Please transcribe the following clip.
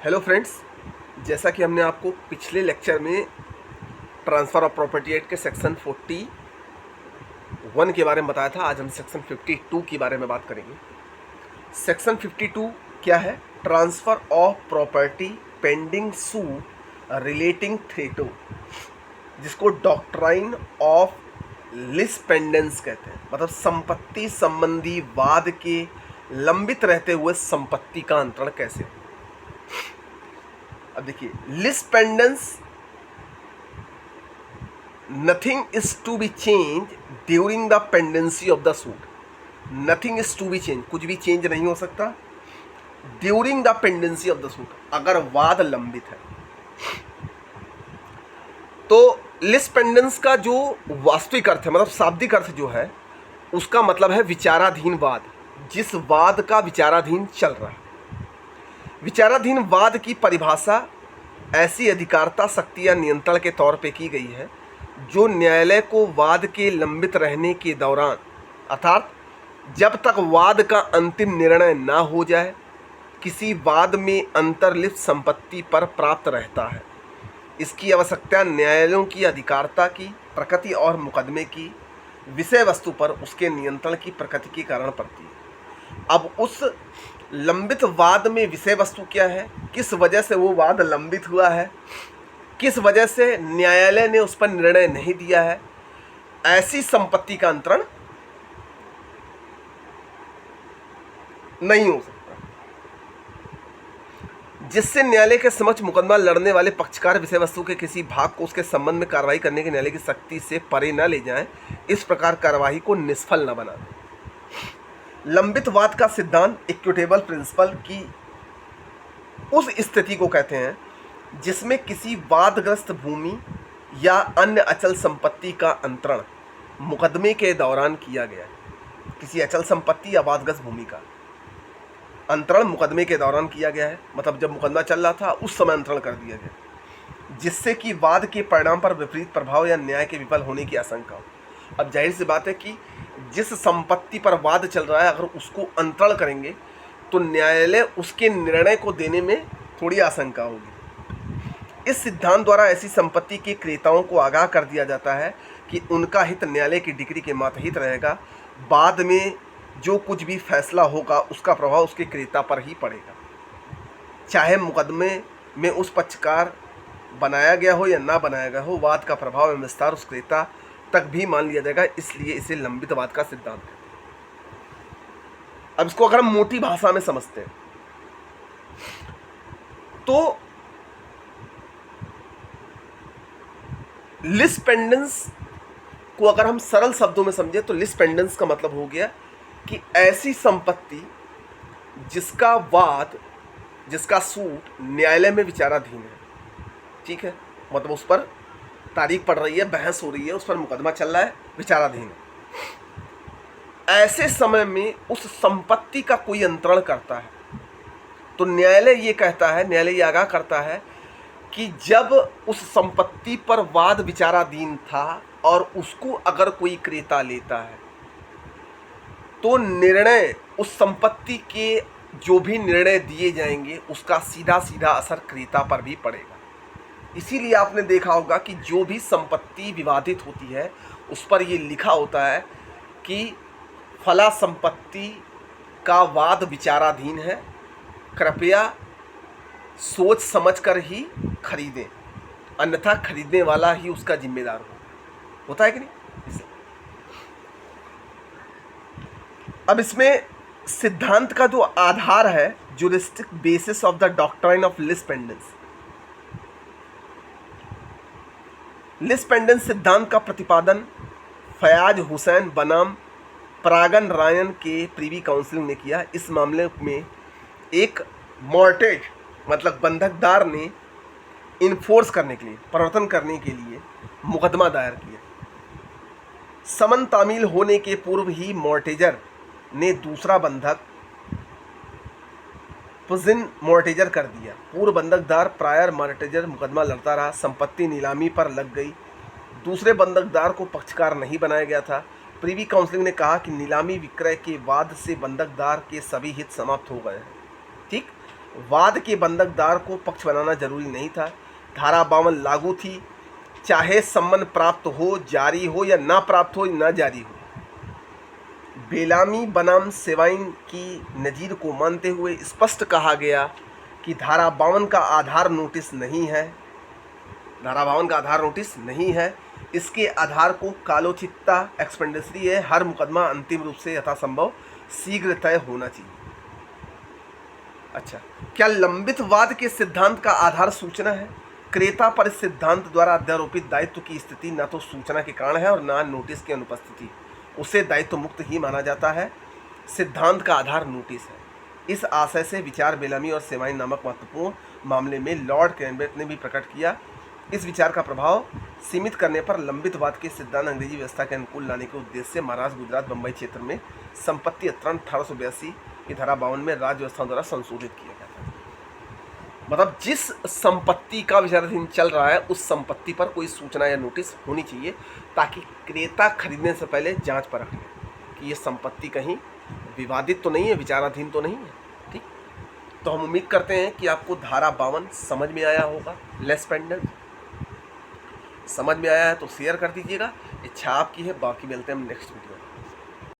Hello friends, जैसा कि हमने आपको पिछले लेक्चर में ट्रांसफ़र ऑफ प्रॉपर्टी एक्ट के सेक्शन 41 के बारे में बताया था। आज हम सेक्शन 52 के बारे में बात करेंगे। सेक्शन 52 क्या है? Transfer of property pending suit relating thereto, जिसको डॉक्ट्राइन ऑफ लिस पेंडेंस कहते हैं। मतलब संपत्ति संबंधी वाद के लंबित रहते हुए संपत्ति का अंतरण कैसे। अब देखिए, lis pendens, nothing is to be change during the pendency of the suit. Nothing is to be change, कुछ भी चेंज नहीं हो सकता during the pendency of the suit, अगर वाद लंबित है। तो लिस पेंडेंस का जो वास्तविक अर्थ है, मतलब शाब्दिक अर्थ जो है, उसका मतलब है विचाराधीन वाद, जिस वाद का विचाराधीन चल रहा है। विचाराधीन वाद की परिभाषा ऐसी अधिकारता, शक्ति या नियंत्रण के तौर पे की गई है जो न्यायालय को वाद के लंबित रहने के दौरान, अर्थात जब तक वाद का अंतिम निर्णय ना हो जाए, किसी वाद में अंतर्लिप्त संपत्ति पर प्राप्त रहता है। इसकी आवश्यकता न्यायालयों की अधिकारता की प्रकृति और मुकदमे की विषय वस्तु पर उसके नियंत्रण की प्रकृति के कारण पड़ती है। अब उस लंबित वाद में विषय वस्तु क्या है, किस वजह से वो वाद लंबित हुआ है, किस वजह से न्यायालय ने उस पर निर्णय नहीं दिया है, ऐसी संपत्ति का अंतरण नहीं हो सकता जिससे न्यायालय के समक्ष मुकदमा लड़ने वाले पक्षकार विषय वस्तु के किसी भाग को उसके संबंध में कार्रवाई करने के न्यायालय की शक्ति से परे न ले जाएं, इस प्रकार कार्रवाई को निष्फल न बना दें। लंबित वाद का सिद्धांत इक्विटेबल प्रिंसिपल की उस स्थिति को कहते हैं जिसमें किसी वादग्रस्त भूमि या अन्य अचल संपत्ति का अंतरण मुकदमे के दौरान किया गया है। किसी अचल संपत्ति या वादग्रस्त भूमि का अंतरण मुकदमे के दौरान किया गया है, मतलब जब मुकदमा चल रहा था उस समय अंतरण कर दिया गया, जिससे कि वाद के परिणाम पर विपरीत प्रभाव या न्याय के विफल होने की आशंका हो। अब जाहिर सी बात है कि जिस संपत्ति पर वाद चल रहा है, अगर उसको अंतरण करेंगे तो न्यायालय उसके निर्णय को देने में थोड़ी आशंका होगी। इस सिद्धांत द्वारा ऐसी संपत्ति के क्रेताओं को आगाह कर दिया जाता है कि उनका हित न्यायालय की डिग्री के मातहित रहेगा। बाद में जो कुछ भी फैसला होगा उसका प्रभाव उसके क्रेता पर ही पड़ेगा, चाहे मुकदमे में उस पक्षकार बनाया गया हो या ना बनाया गया हो। वाद का प्रभाव एवं विस्तार उस क्रेता तक भी मान लिया जाएगा, इसलिए इसे लंबित वाद का सिद्धांत है। अब इसको अगर हम मोटी भाषा में समझते हैं तो लिस पेंडेंस को अगर हम सरल शब्दों में समझे तो लिस पेंडेंस का मतलब हो गया कि ऐसी संपत्ति जिसका वाद, जिसका सूट न्यायालय में विचाराधीन है, ठीक है, मतलब उस पर तारीख पड़ रही है, बहस हो रही है, उस पर मुकदमा चल रहा है, विचाराधीन है। ऐसे समय में उस संपत्ति का कोई अंतरण करता है तो न्यायालय ये कहता है, न्यायालय ये आगाह करता है कि जब उस संपत्ति पर वाद विचाराधीन था और उसको अगर कोई क्रेता लेता है तो निर्णय, उस संपत्ति के जो भी निर्णय दिए जाएंगे उसका सीधा सीधा असर क्रेता पर भी पड़ेगा। इसीलिए आपने देखा होगा कि जो भी संपत्ति विवादित होती है उस पर ये लिखा होता है कि फला संपत्ति का वाद विचाराधीन है, कृपया सोच समझकर ही खरीदें, अन्यथा खरीदने वाला ही उसका जिम्मेदार हो। होता है कि नहीं? अब इसमें सिद्धांत का जो आधार है, juristic basis of the doctrine of lis pendens. Lis pendens सिद्धांत का प्रतिपादन फयाज हुसैन बनाम परागन रायन के प्रीवी काउंसिल ने किया। इस मामले में एक मॉर्टेज, मतलब बंधकदार ने इन्फोर्स करने के लिए, परिवर्तन करने के लिए मुकदमा दायर किया। समन तामील होने के पूर्व ही मॉर्टेजर ने दूसरा बंधक पुजिन मॉर्टेजर कर दिया। पूर्व बंधकदार प्रायर मॉर्टेजर मुकदमा लड़ता रहा, संपत्ति नीलामी पर लग गई। दूसरे बंधकदार को पक्षकार नहीं बनाया गया था। प्रीवी काउंसिल ने कहा कि नीलामी विक्रय के वाद से बंधकदार के सभी हित समाप्त हो गए हैं। ठीक, वाद के बंधकदार को पक्ष बनाना जरूरी नहीं था। धारा 52 लागू थी, चाहे सम्मन प्राप्त हो, जारी हो या ना प्राप्त हो, ना जारी हो। बेलामी बनाम सेवाइन की नज़ीर को मानते हुए स्पष्ट कहा गया कि धारा 52 का आधार नोटिस नहीं है, धारा 52 का आधार नोटिस नहीं है। इसके आधार को कालोचितता एक्सपेंडिसरी है। हर मुकदमा अंतिम रूप से यथासंभव शीघ्र तय होना चाहिए। अच्छा, क्या लंबित वाद के सिद्धांत का आधार सूचना है? क्रेता पर इस सिद्धांत द्वारा अध्यारोपित दायित्व की स्थिति न तो सूचना के कारण है और न नोटिस की अनुपस्थिति, उसे दायित्व मुक्त ही माना जाता है। सिद्धांत का आधार नोटिस है। इस आशय से विचार बेलामी और सेवाइन नामक महत्वपूर्ण मामले में लॉर्ड कैनबेथ ने भी प्रकट किया। इस विचार का प्रभाव सीमित करने पर लंबित वाद के सिद्धांत अंग्रेजी व्यवस्था के अनुकूल लाने के उद्देश्य से महाराष्ट्र, गुजरात, बम्बई क्षेत्र में संपत्ति अंतरण 1882 की धारा 52 में राज्य व्यवस्था द्वारा संशोधित किया गया था। मतलब जिस संपत्ति का विचाराधीन चल रहा है उस संपत्ति पर कोई सूचना या नोटिस होनी चाहिए, ताकि क्रेता खरीदने से पहले जांच परख ले कि ये संपत्ति कहीं विवादित तो नहीं है, विचाराधीन तो नहीं है। ठीक, तो हम उम्मीद करते हैं कि आपको धारा 52 समझ में आया होगा। लेस पेंडेंट समझ में आया है तो शेयर कर दीजिएगा। इच्छा आपकी है, बाकी मिलते हैं हम नेक्स्ट वीडियो में।